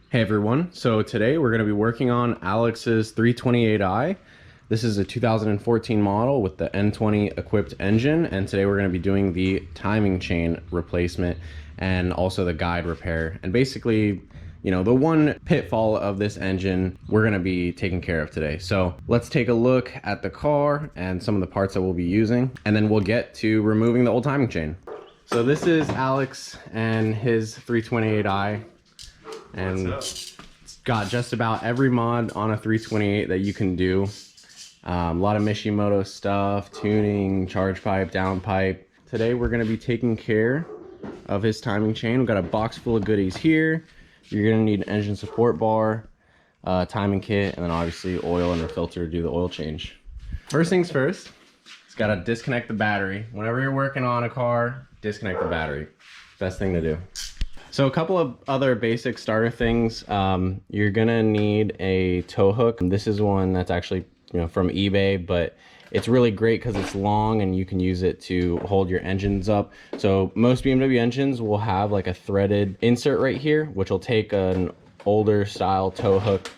Hey everyone, so today we're going to be working on Alex's 328i. This is a 2014 model with the N20 equipped engine, and today we're going to be doing the timing chain replacement and also the guide repair. And basically, you know, the one pitfall of this engine we're going to be taking care of today. So let's take a look at the car and some of the parts that we'll be using, and then we'll get to removing the old timing chain. So this is Alex and his 328i. And it's got just about every mod on a 328 that you can do. A lot of Mishimoto stuff, tuning, charge pipe, down pipe. Today we're going to be taking care of his timing chain. We've got a box full of goodies here. You're going to need an engine support bar, timing kit, and then obviously oil and a filter to do the oil change. First things first, it's got to disconnect the battery. Whenever you're working on a car, disconnect the battery. Best thing to do. So a couple of other basic starter things. You're gonna need a tow hook. This is one that's actually, you know, from eBay, but it's really great because it's long and you can use it to hold your engines up. So most BMW engines will have like a threaded insert right here, which will take an older style tow hook,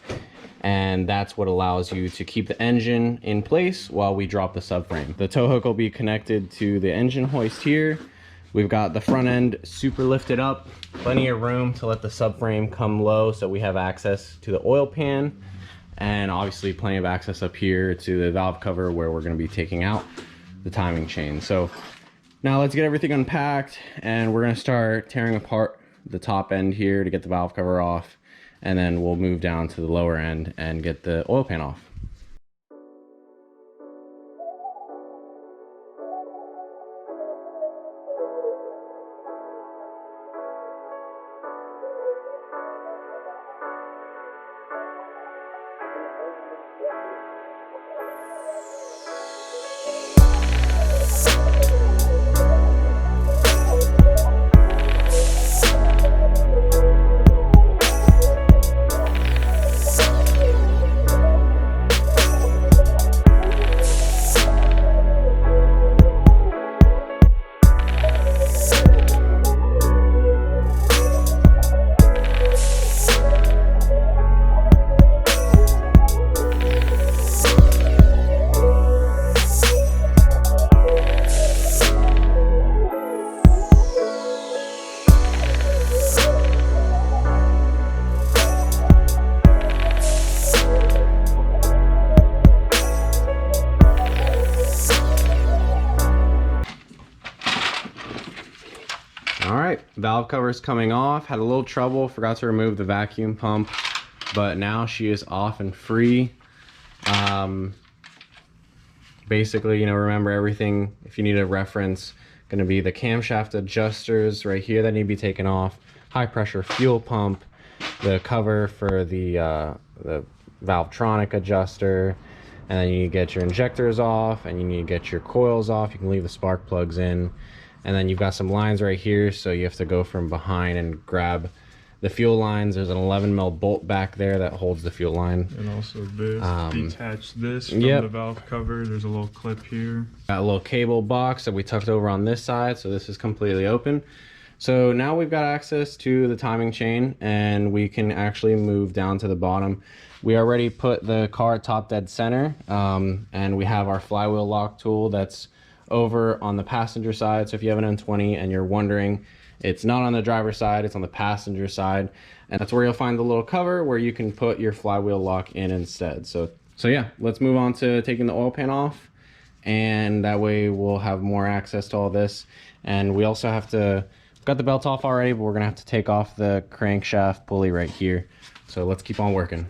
and that's what allows you to keep the engine in place while we drop the subframe. The tow hook will be connected to the engine hoist here. We've got the front end super lifted up, plenty of room to let the subframe come low so we have access to the oil pan, and obviously plenty of access up here to the valve cover where we're going to be taking out the timing chain. So now let's get everything unpacked, and we're going to start tearing apart the top end here to get the valve cover off, and then we'll move down to the lower end and get the oil pan off. Alright, valve cover's coming off. Had a little trouble, forgot to remove the vacuum pump, but now she is off and free. Basically, you know, remember everything, if you need a reference, going to be the camshaft adjusters right here that need to be taken off, high pressure fuel pump, the cover for the Valvetronic adjuster, and then you need to get your injectors off, and you need to get your coils off. You can leave the spark plugs in. And then you've got some lines right here, so you have to go from behind and grab the fuel lines. There's an 11mm bolt back there that holds the fuel line. And also this, detach this from the valve cover. There's a little clip here. Got a little cable box that we tucked over on this side, so this is completely open. So now we've got access to the timing chain, and we can actually move down to the bottom. We already put the car top dead center, and we have our flywheel lock tool that's over on the passenger side. So if you have an N20 and you're wondering, it's not on the driver's side, it's on the passenger side, and that's where you'll find the little cover where you can put your flywheel lock in instead. So yeah, let's move on to taking the oil pan off, and that way we'll have more access to all this. And we also have to, we've got the belt off already, but we're gonna have to take off the crankshaft pulley right here. So let's keep on working.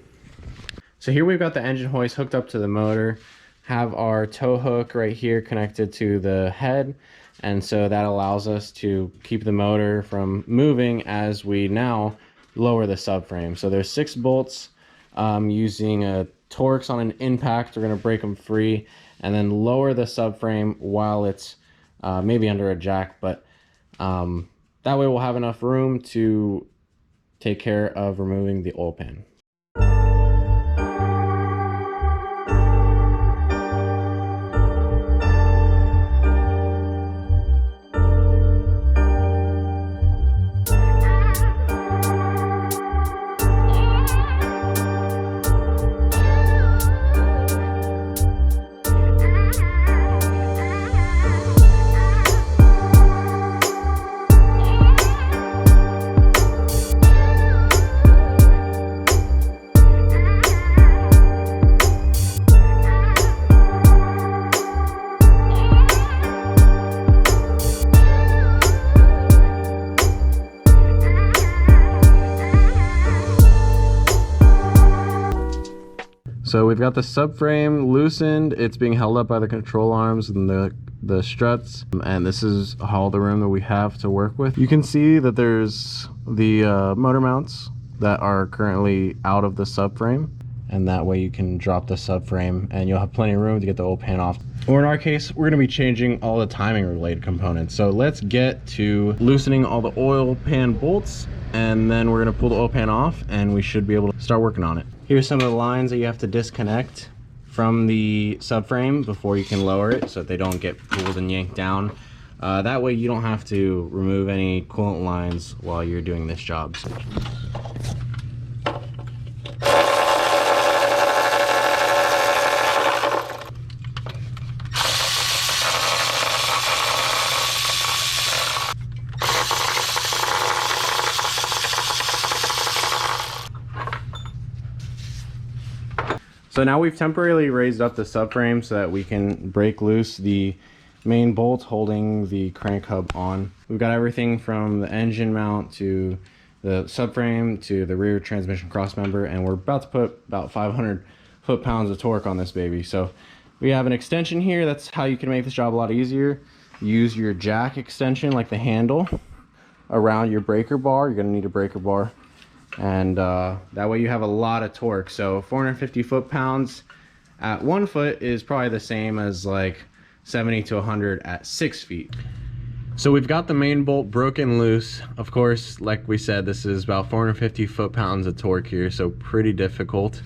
So here we've got the engine hoist hooked up to the motor, have our tow hook right here connected to the head, and so that allows us to keep the motor from moving as we now lower the subframe. So there's 6 bolts. Using a Torx on an impact, we're going to break them free and then lower the subframe while it's maybe under a jack, but that way we'll have enough room to take care of removing the oil pan. So we've got the subframe loosened. It's being held up by the control arms and the struts, and this is all the room that we have to work with. You can see that there's the motor mounts that are currently out of the subframe, and that way you can drop the subframe and you'll have plenty of room to get the oil pan off. Or in our case, we're going to be changing all the timing related components. So let's get to loosening all the oil pan bolts, and then we're going to pull the oil pan off and we should be able to start working on it. Here's some of the lines that you have to disconnect from the subframe before you can lower it so that they don't get pulled and yanked down. That way you don't have to remove any coolant lines while you're doing this job. So now we've temporarily raised up the subframe so that we can break loose the main bolt holding the crank hub on. We've got everything from the engine mount to the subframe to the rear transmission crossmember, and we're about to put about 500 foot-pounds of torque on this baby. So we have an extension here. That's how you can make this job a lot easier. Use your jack extension, like the handle, around your breaker bar. You're gonna need a breaker bar. And that way you have a lot of torque. So 450 foot-pounds at 1 foot is probably the same as like 70 to 100 at 6 feet. So we've got the main bolt broken loose. Of course, like we said, this is about 450 foot-pounds of torque here, so pretty difficult.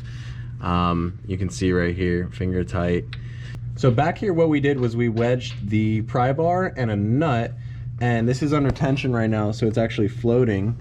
You can see right here, finger tight. So back here, what we did was we wedged the pry bar and a nut, and this is under tension right now, so it's actually floating.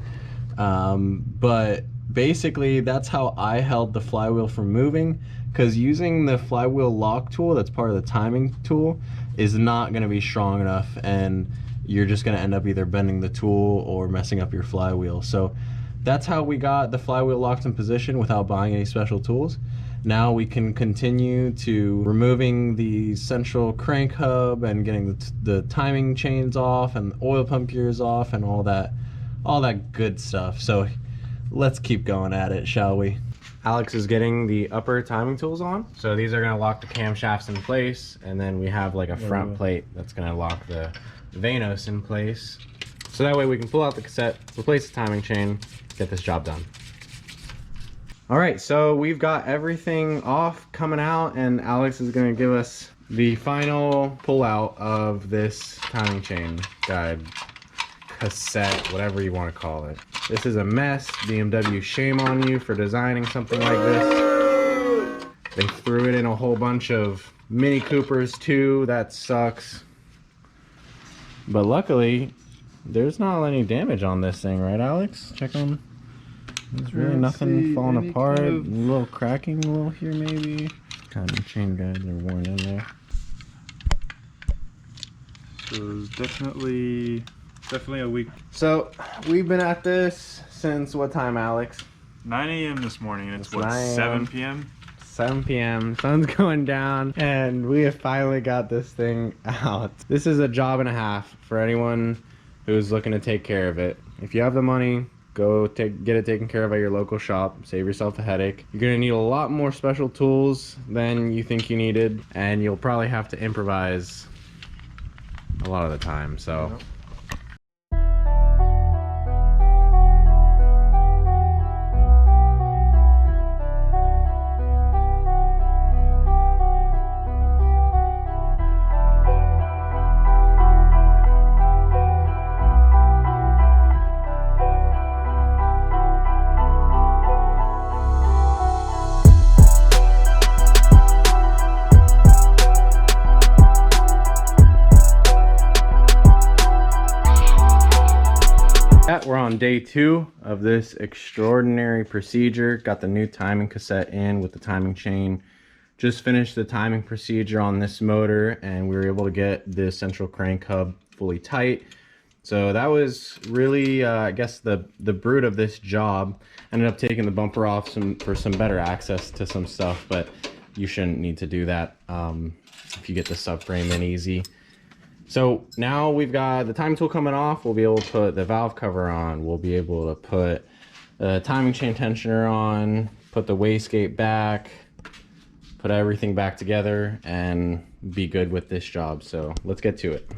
But basically that's how I held the flywheel from moving, because using the flywheel lock tool that's part of the timing tool is not going to be strong enough, and you're just going to end up either bending the tool or messing up your flywheel. So that's how we got the flywheel locked in position without buying any special tools. Now we can continue to removing the central crank hub and getting the timing chains off and the oil pump gears off and all that good stuff. So let's keep going at it, shall we? Alex is getting the upper timing tools on. So these are gonna lock the camshafts in place, and then we have like a front plate that's gonna lock the Vanos in place. So that way we can pull out the cassette, replace the timing chain, get this job done. All right, so we've got everything off, coming out, and Alex is gonna give us the final pull out of this timing chain guide, cassette, whatever you want to call it. This is a mess. BMW, shame on you for designing something like this. They threw it in a whole bunch of Mini Coopers too. That sucks. But luckily, there's not any damage on this thing, right, Alex? Check on. There's really nothing falling apart. A little cracking, a little here maybe. Timing chain guides are worn in there. So definitely a week. So we've been at this since what time, Alex? 9 a.m. this morning, and it's what, 7 p.m.? 7 p.m. Sun's going down, and we have finally got this thing out. This is a job and a half for anyone who's looking to take care of it. If you have the money, go get it taken care of at your local shop. Save yourself a headache. You're gonna need a lot more special tools than you think you needed, and you'll probably have to improvise a lot of the time. So. We're on day 2 of this extraordinary procedure. Got the new timing cassette in with the timing chain. Just finished the timing procedure on this motor, and we were able to get the central crank hub fully tight. So that was really, I guess, the brute of this job. Ended up taking the bumper off for some better access to some stuff, but you shouldn't need to do that if you get the subframe in easy. So now we've got the timing tool coming off. We'll be able to put the valve cover on. We'll be able to put the timing chain tensioner on, put the wastegate back, put everything back together and be good with this job. So let's get to it.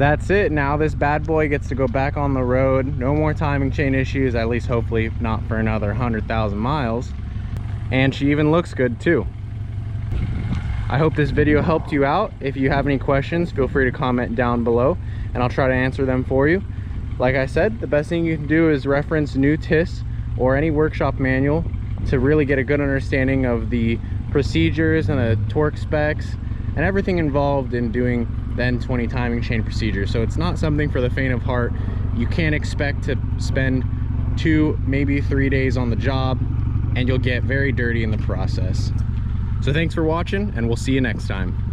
That's it. Now this bad boy gets to go back on the road. No more timing chain issues, at least hopefully not for another 100,000 miles. And she even looks good too. I hope this video helped you out. If you have any questions, feel free to comment down below and I'll try to answer them for you. Like I said, the best thing you can do is reference new TIS or any workshop manual to really get a good understanding of the procedures and the torque specs and everything involved in doing the N20 timing chain procedure. So it's not something for the faint of heart. You can't expect to spend 2, maybe 3 days on the job, and you'll get very dirty in the process. So thanks for watching, and we'll see you next time.